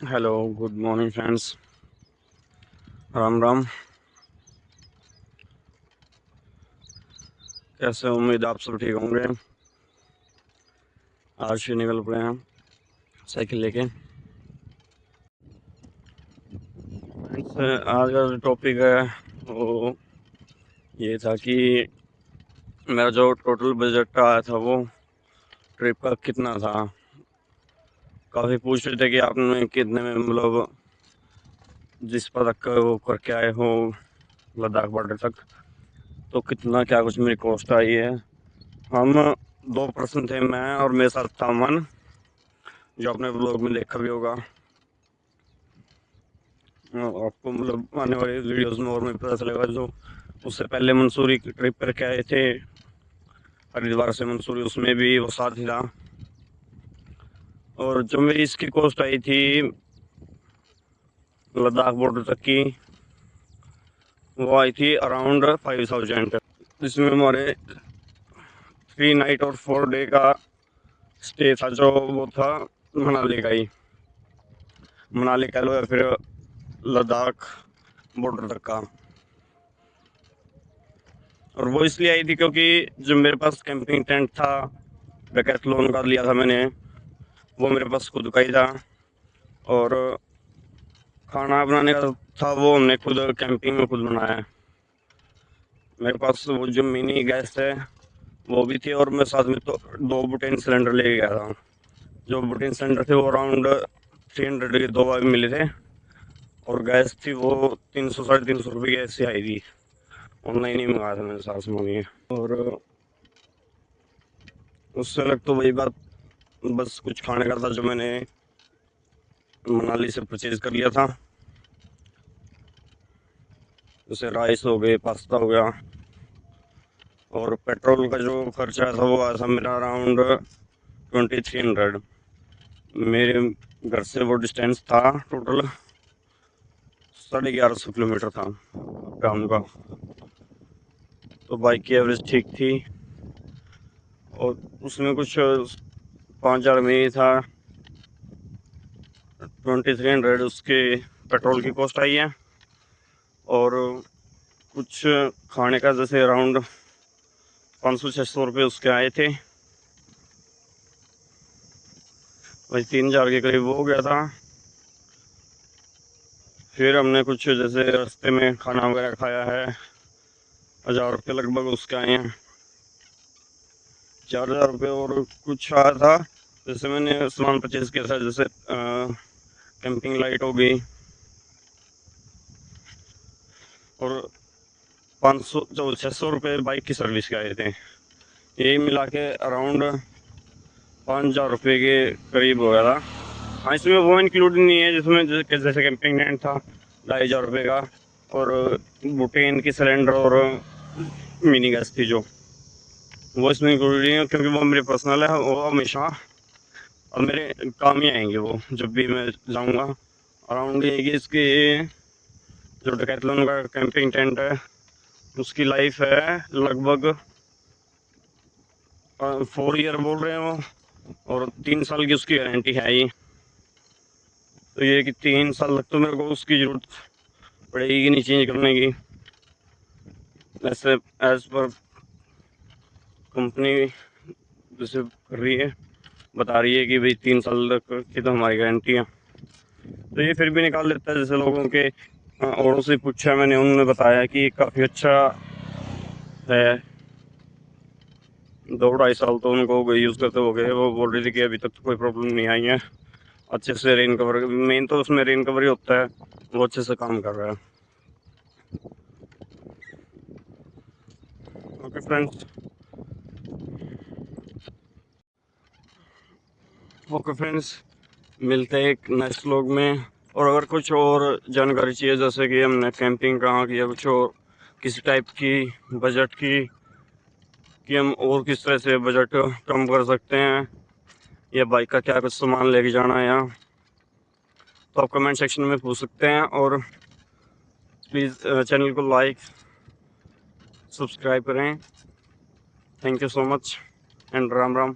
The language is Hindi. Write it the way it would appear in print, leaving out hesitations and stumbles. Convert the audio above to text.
Hello, good morning friends. Ram Ram. कैसे हो? उम्मीद आप सब ठीक होंगे। आज ही निकल पड़े हैं साइकिल लेके। फ्रेंड्स, आज का जो टॉपिक है वो ये था कि मेरा जो टोटल बजट आया था वो ट्रिप का कितना था। काफ़ी पूछ रहे थे कि आपने कितने में जिस पर तक वो करके आए हो लद्दाख बॉर्डर तक, तो कितना क्या कुछ मेरी कॉस्ट आई है। हम 2 पर्सन थे, मैं और मेरे साथ था अमन, जो आपने ब्लॉग में देखा भी होगा। आपको आने वाली वीडियोस में और में पता चलेगा। जो उससे पहले मंसूरी की ट्रिप करके आए थे, हरिद्वार से मंसूरी, उसमें भी वो साथ ही था। और जो मेरी इसकी कॉस्ट आई थी लद्दाख बॉर्डर तक की, वो आई थी अराउंड 5000। जिसमें हमारे 3 नाइट और 4 डे का स्टे था, जो वो था मनाली का ही, मनाली कह लो या फिर लद्दाख बॉर्डर तक का। और वो इसलिए आई थी क्योंकि जो मेरे पास कैंपिंग टेंट था, डेकैथलॉन का लिया था मैंने, वो मेरे पास खुद का ही था। और खाना बनाने का था वो हमने खुद कैंपिंग में खुद बनाया है। मेरे पास वो जो मिनी गैस है वो भी थी, और मैं साथ में तो 2 बुटेन सिलेंडर लेके गया था। जो बुटेन सिलेंडर थे वो अराउंड 300 के 2 मिले थे। और गैस थी वो 300 साढ़े 300 रुपये की ऐसी आई थी। ऑनलाइन ही मंगाया था मैंने, साथ में मंगाई। और उससे अलग तो वही बात, बस कुछ खाने का था जो मैंने मनाली से परचेज कर लिया था। जैसे राइस हो गए, पास्ता हो गया। और पेट्रोल का जो खर्चा था वो आया था मेरा अराउंड 2300। मेरे घर से वो डिस्टेंस था टोटल 1150 किलोमीटर था डाउन का। तो बाइक की एवरेज ठीक थी। और उसमें कुछ 5000 में ही था 2300 उसके पेट्रोल की कॉस्ट आई है। और कुछ खाने का जैसे अराउंड 500-600 रुपये उसके आए थे। वही 3000 के करीब हो गया था। फिर हमने कुछ जैसे रास्ते में खाना वगैरह खाया है, 1000 रुपये लगभग उसके आए हैं, 4000 रुपये। और कुछ आया था जैसे मैंने सामान परचेज किया था, जैसे कैंपिंग लाइट हो गई। और 600 रुपये बाइक की सर्विस के आए थे। यही मिला के अराउंड 5000 रुपये के करीब हो गया था। हाँ, इसमें वो इंक्लूड नहीं है जिसमें जैसे कैंपिंग टेंट था 2500 रुपये का, और बुटेन की सिलेंडर और मिनी गैस थी जो, वो इसमें इंक्लूड नहीं है क्योंकि वो मेरे पर्सनल है। वो हमेशा और मेरे काम ही आएंगे वो जब भी मैं जाऊंगा। अराउंड ये कि इसकी जो डेकैथलॉन का कैंपिंग टेंट है उसकी लाइफ है लगभग 4 ईयर बोल रहे हैं वो, और 3 साल की उसकी गारंटी है ही। तो ये कि 3 साल तक तो मेरे को उसकी ज़रूरत पड़ेगी कि नहीं चेंज करने की। ऐसे एज पर कंपनी जैसे कर रही है, बता रही है कि भाई 3 साल तक की तो हमारी गारंटी है। तो ये फिर भी निकाल देता है। जैसे लोगों के औरों से पूछा मैंने, उन्होंने बताया कि काफ़ी अच्छा है। 2 ढाई साल तो उनको यूज़ करते हो गए, वो बोल रही थी कि अभी तक तो कोई प्रॉब्लम नहीं आई है। अच्छे से रेन कवर, मेन तो उसमें रेन कवर ही होता है, वो अच्छे से काम कर रहा है। Okay friends. ओके फ्रेंड्स, मिलते हैं एक नेक्स्ट व्लॉग में। और अगर कुछ और जानकारी चाहिए, जैसे कि हमने कैंपिंग कहाँ की या कुछ और किसी टाइप की बजट की, कि हम और किस तरह से बजट कम कर सकते हैं, या बाइक का क्या कुछ सामान लेके जाना है यहाँ, तो आप कमेंट सेक्शन में पूछ सकते हैं। और प्लीज़ चैनल को लाइक सब्सक्राइब करें। Thank you so much and Ram Ram.